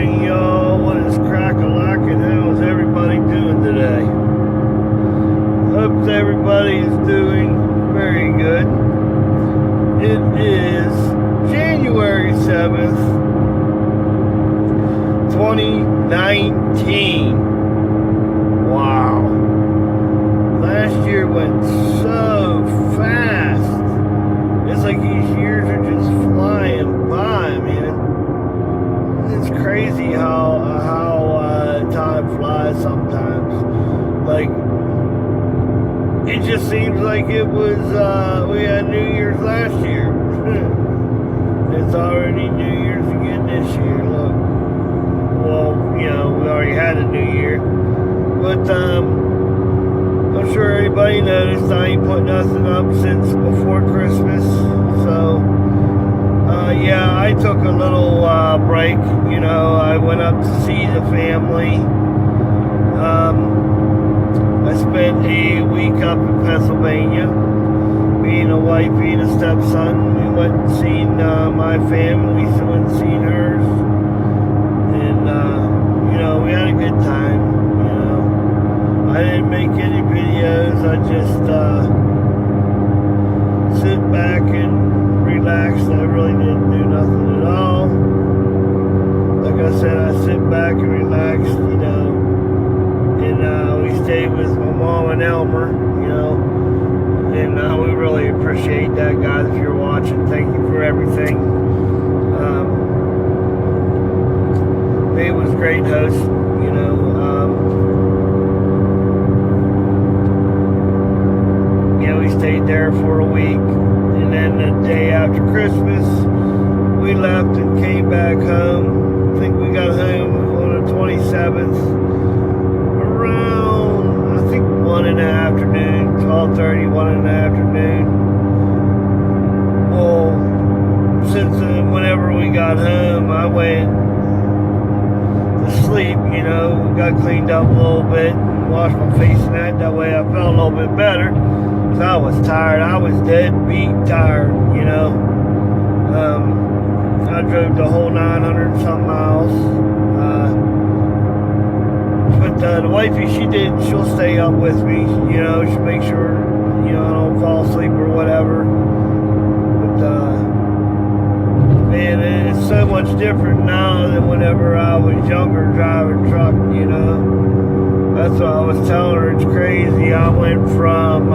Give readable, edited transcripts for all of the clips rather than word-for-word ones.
morning, y'all. What is crack-a-lackin'? How is everybody doing today? Hope everybody is doing very good. It is January 7th, 2019. Wow. Last year went so fast. It's like these years are just flying by, man. It's crazy how time flies sometimes. Like, it just seems like it was, we had New Year's last year. It's already New Year's again this year, look. Well, we already had a New Year. But, I'm sure everybody noticed I ain't put nothing up since before Christmas. So, yeah, I took a little break. I went up to see the family. I spent a week up in Pennsylvania. Me and a wife, and a stepson. We went and seen my family. We went and seen hers. And, we had a good time. I didn't make any videos. I just sit back and relax. I really didn't do nothing at all. Like I said, I sit back and relax, and we stayed with my mom and Elmer, and we really appreciate that, guys. If you're watching, thank you for everything. He was a great host, we stayed there for a week, and then the day after Christmas, we left and came back home. I think we got home on the 27th, around, I think 1 in the afternoon, 12:30, 1 in the afternoon. Well, since whenever we got home, I went to sleep, got cleaned up a little bit, washed my face and that way I felt a little bit better. I was tired. I was dead beat tired, I drove the whole 900 something miles. But the wifey, she'll stay up with me, she'll make sure, I don't fall asleep or whatever. But, man, it's so much different now than whenever I was younger driving truck, That's what I was telling her. It's crazy. I went from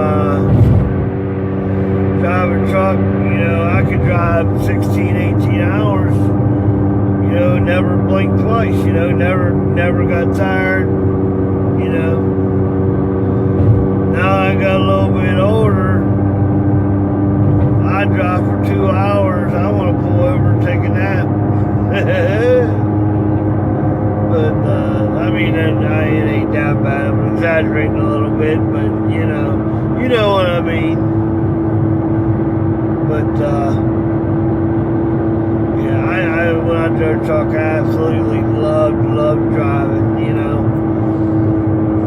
driving truck, I could drive 16, 18 hours, never blink twice, never got tired, Now I got a little bit older. I drive for 2 hours. I want to pull over and take a nap. But, it ain't that bad. I'm exaggerating a little bit, but, you know what I mean. But, yeah, when I drove truck, I absolutely loved driving,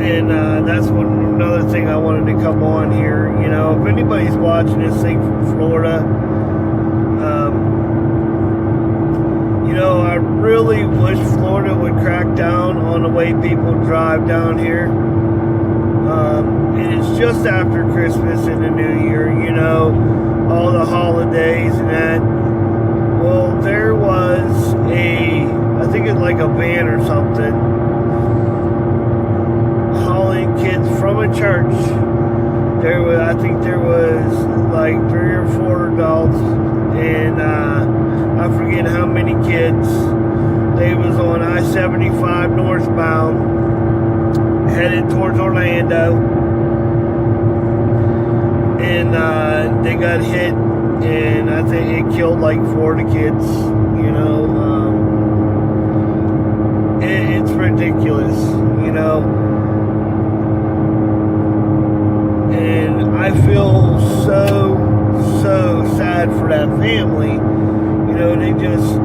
And, that's another thing I wanted to come on here, if anybody's watching this thing from Florida, I really wish Florida would crack down on the way people drive down here. And it's just after Christmas and the New Year, all the holidays and that. Well, there was I think it's like a van or something, hauling kids from a church. I think there was like 3 or 4 adults, and I forget how many kids. They was on I-75 northbound, headed towards Orlando, and they got hit, and I think it killed like 4 of the kids. It's ridiculous, and I feel so sad for that family. They just,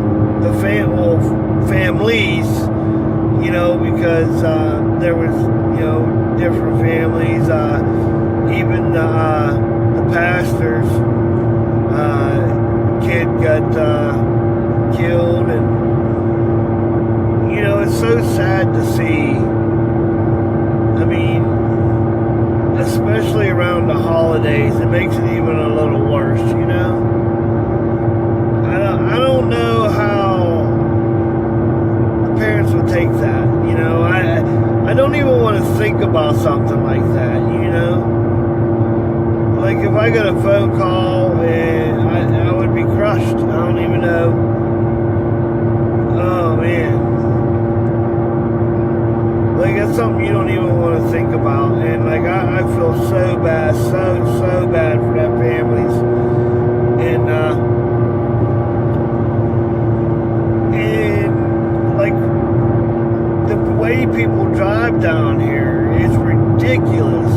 families, because there was, different families, even the pastor's kid got killed, and so sad to see. I mean, especially around the holidays, it makes it even a little worse, you know? I don't know how the parents would take that, you know? I don't even want to think about something like that, you know? Like, if I got a phone call, and I would be crushed. I don't even know. Oh, man. Like, that's something you don't even want to think about. And, like, I feel so bad, so bad for that families. And, like, the way people drive down here is ridiculous.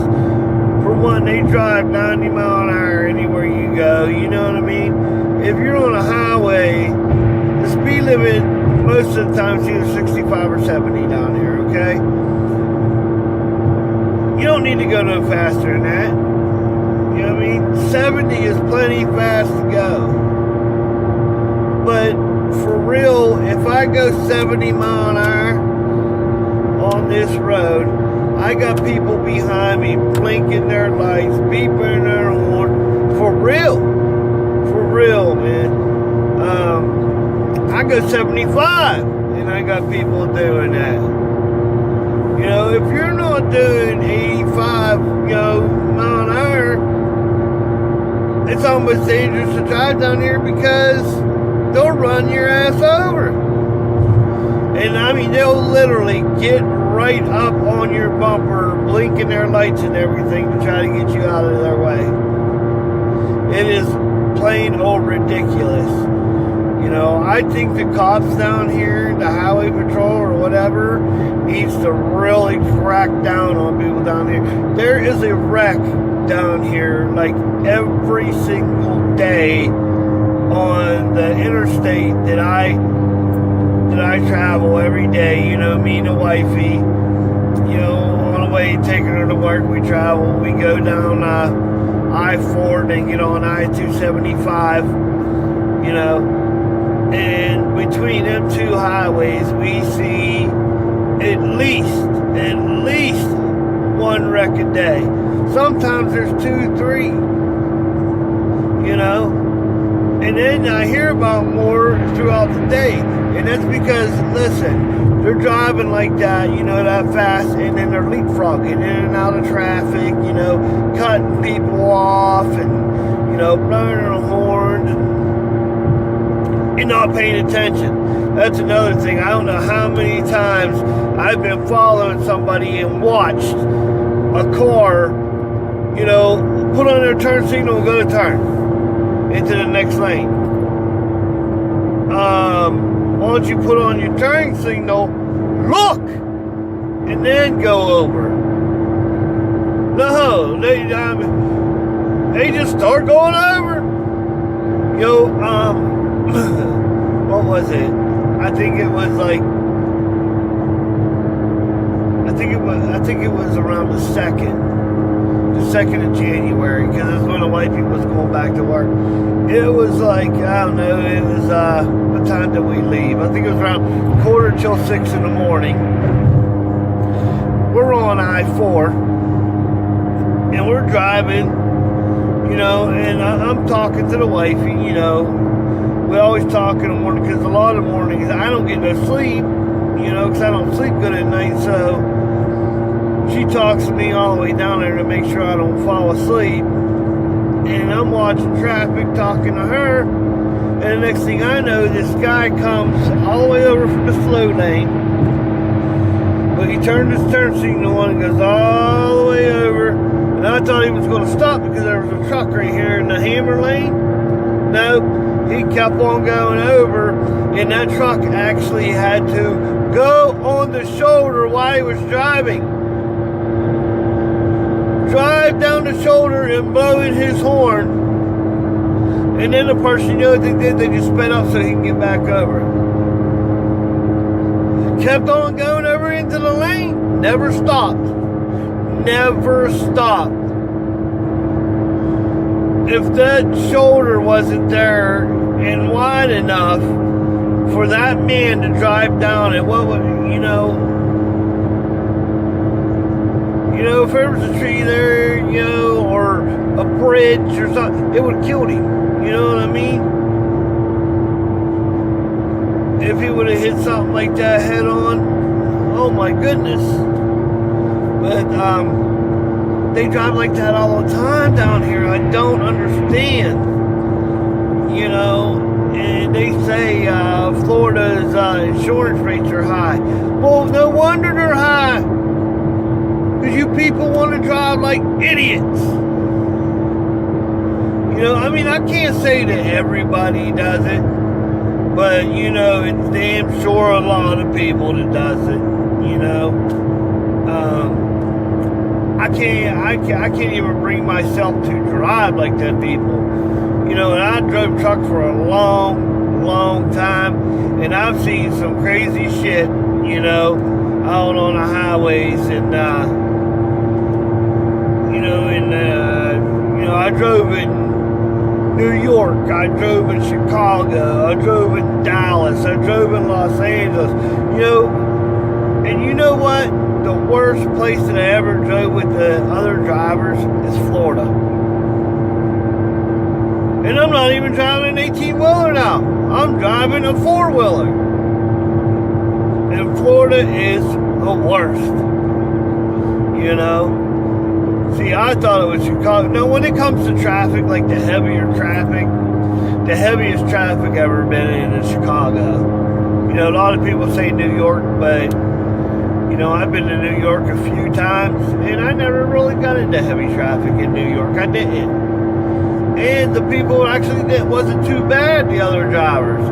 For one, they drive 90 mile an hour anywhere you go, you know what I mean? If you're on a highway, the speed limit most of the time is either 65 or 70 down here, okay? You don't need to go no faster than that. You know what I mean? 70 is plenty fast to go. But for real, if I go 70 mile an hour on this road, I got people behind me blinking their lights, beeping their horn. For real, man. I go 75, and I got people doing that. You know, if you're not doing 85, mile an hour, it's almost dangerous to drive down here because they'll run your ass over. And I mean, they'll literally get right up on your bumper, blinking their lights and everything to try to get you out of their way. It is plain old ridiculous. You know, I think the cops down here, the highway patrol or whatever, needs to really crack down on people down here. There is a wreck down here like every single day on the interstate that I travel every day. You know, me and the wifey, you know, on the way taking her to work, we travel. We go down I-4 and get on I-275, you know, and between them two highways, we see at least one wreck a day. Sometimes there's 2, 3, you know, and then I hear about more throughout the day. And that's because, listen, they're driving like that, you know, that fast, and then they're leapfrogging in and out of traffic, you know, cutting people off, and, you know, blowing their horns, and not paying attention. That's another thing. I don't know how many times I've been following somebody and watched a car, you know, put on their turn signal and go to turn into the next lane. Why don't you put on your turn signal, look, and then go over? No, they just start going over. You know, what was it? I think it was around the 2nd of January, because that's when the white people was going back to work. It was like, I don't know, it was, what time did we leave? I think it was around 5:45 in the morning. We're on I-4, and we're driving, you know, and I'm talking to the wifey, you know. We always talk in the morning, because a lot of mornings I don't get no sleep, you know, because I don't sleep good at night, so she talks to me all the way down there to make sure I don't fall asleep. And I'm watching traffic, talking to her. And the next thing I know, this guy comes all the way over from the slow lane. But he turned his turn signal on and goes all the way over. And I thought he was going to stop because there was a truck right here in the hammer lane. Nope. He kept on going over. And that truck actually had to go on the shoulder while he was driving. Drive down the shoulder and blowing his horn. And then the person, you know what they did? They just sped up so he can get back over. Kept on going over into the lane. Never stopped. Never stopped. If that shoulder wasn't there and wide enough for that man to drive down it, what would, if there was a tree there, or a bridge or something, it would have killed him. You know what I mean? If he would have hit something like that head on, oh my goodness. But, they drive like that all the time down here. I don't understand. And they say Florida's insurance rates are high. Well, no wonder they're high. Because you people want to drive like idiots. I can't say that everybody does it. But, it's damn sure a lot of people that does it. I can't even bring myself to drive like that, people. And I drove truck for a long, long time, and I've seen some crazy shit, out on the highways, and I drove in New York, I drove in Chicago, I drove in Dallas, I drove in Los Angeles, and you know what? The worst place that I ever drove with the other drivers is Florida. And I'm not even driving an 18-wheeler now. I'm driving a 4-wheeler. And Florida is the worst. See, I thought it was Chicago. No, when it comes to traffic, like the heaviest traffic ever been in is Chicago. A lot of people say New York, but I've been to New York a few times, and I never really got into heavy traffic in New York. I didn't. And the people actually wasn't too bad, the other drivers.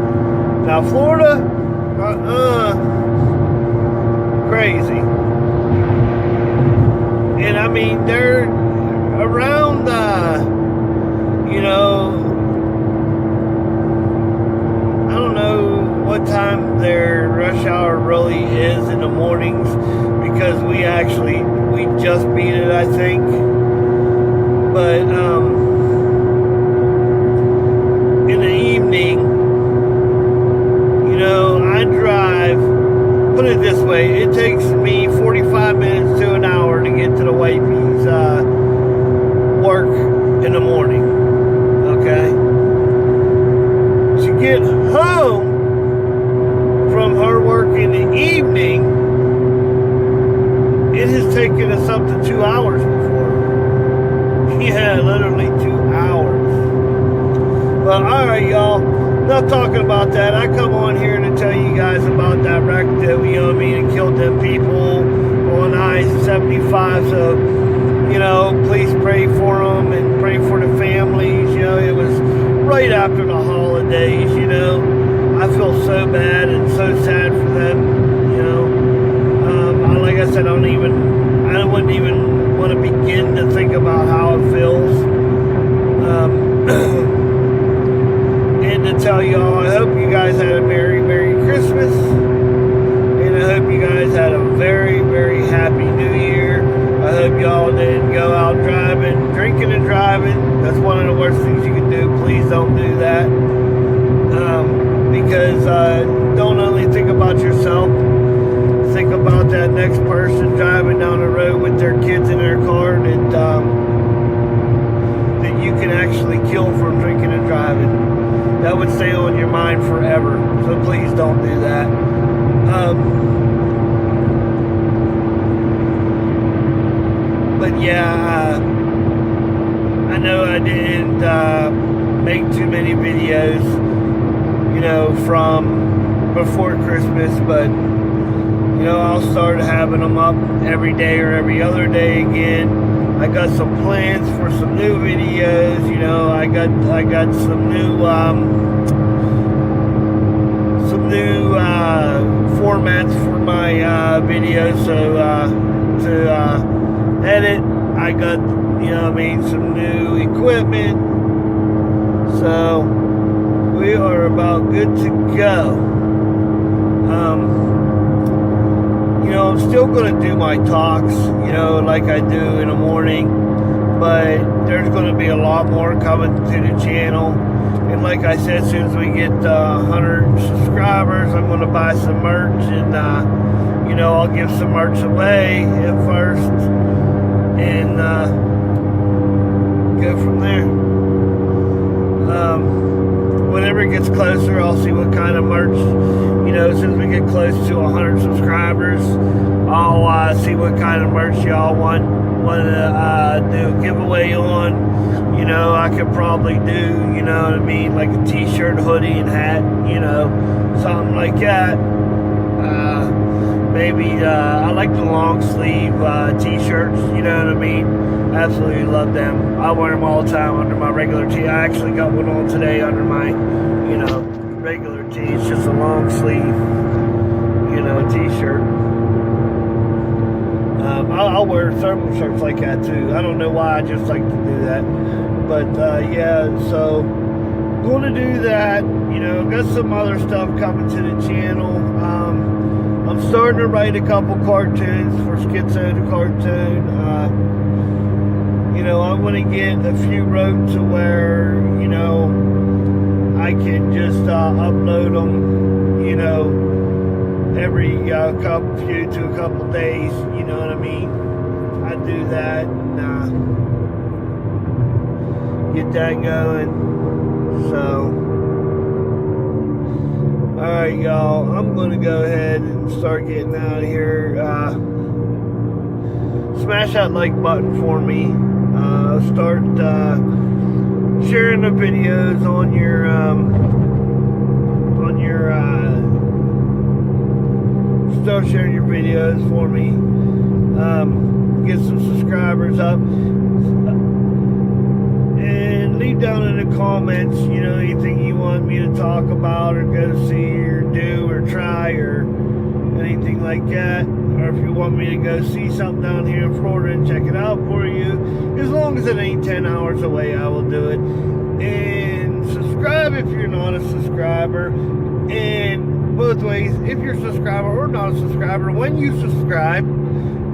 Now, Florida, crazy. And they're around, I don't know what time their rush hour really is in the mornings, because we just beat it, I think. But in the evening, I drive, put it this way, it takes me 45 minutes to an hour to get to the wifey's work in the morning, okay? To get home from her work in the evening, it has taken us up to 2 hours before. Yeah, literally 2 hours. But alright, y'all, not talking about that. I come on here to tell you guys about that wreck that, it killed them people on I-75. So, please pray for them and pray for the families. It was right after the holidays, I feel so bad and so sad for them, like I said, I wouldn't even want to begin to think about how it feels. And to tell y'all, I hope you guys had a Merry, Merry Christmas. And I hope you guys had a very, very Happy New Year. I hope y'all didn't go out drinking and driving. That's one of the worst things you can do. Please don't do that. Because don't only think about yourself, think about that next person driving down the road with their kids in their car that you can actually kill from drinking and driving. That would stay on your mind forever. So please don't do that. But yeah, I know I didn't make too many videos, from before Christmas, but I'll start having them up every day or every other day again. I got some plans for some new videos. I got some new formats for my videos. So to edit, I got some new equipment. So we are about good to go. I'm still going to do my talks, like I do in the morning, but there's going to be a lot more coming to the channel. And like I said, as soon as we get 100 subscribers, I'm going to buy some merch, and I'll give some merch away at first, and go from there. Whenever it gets closer, I'll see what kind of merch, as soon as we get close to 100 subscribers, I'll see what kind of merch y'all want to do a giveaway on. I could probably do, like a t-shirt, hoodie, and hat, something like that. Maybe I like the long sleeve t-shirts, absolutely love them. I wear them all the time under my regular tee. I actually got one on today under my regular tee. It's just a long sleeve t-shirt. I'll wear thermal shirts like that too. I don't know why, I just like to do that. But yeah, so going to do that. Got some other stuff coming to the channel. I'm starting to write a couple cartoons for Schizo the Cartoon. I want to get a few wrote to where, I can just upload them, every few to a couple days, you know what I mean? I do that and get that going. So, alright, y'all, I'm going to go ahead and start getting out of here. Smash that like button for me. Start sharing the videos on your start sharing your videos for me. Get some subscribers up, and leave down in the comments anything you want me to talk about or go see or do or try or anything like that. Or if you want me to go see something down here in Florida and check it out for you, as long as it ain't 10 hours away, I will do it. And subscribe if you're not a subscriber. And both ways, if you're a subscriber or not a subscriber, when you subscribe,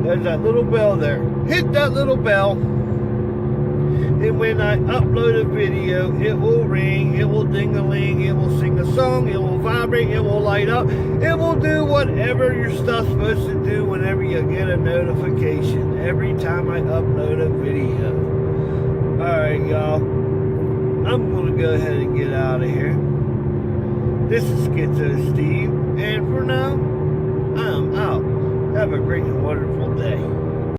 there's that little bell there. Hit that little bell. And when I upload a video, it will ring, it will ding-a-ling, it will sing a song, it will vibrate, it will light up, it will do whatever your stuff's supposed to do whenever you get a notification every time I upload a video. Alright, y'all. I'm going to go ahead and get out of here. This is Schizo Steve, and for now, I'm out. Have a great and wonderful day.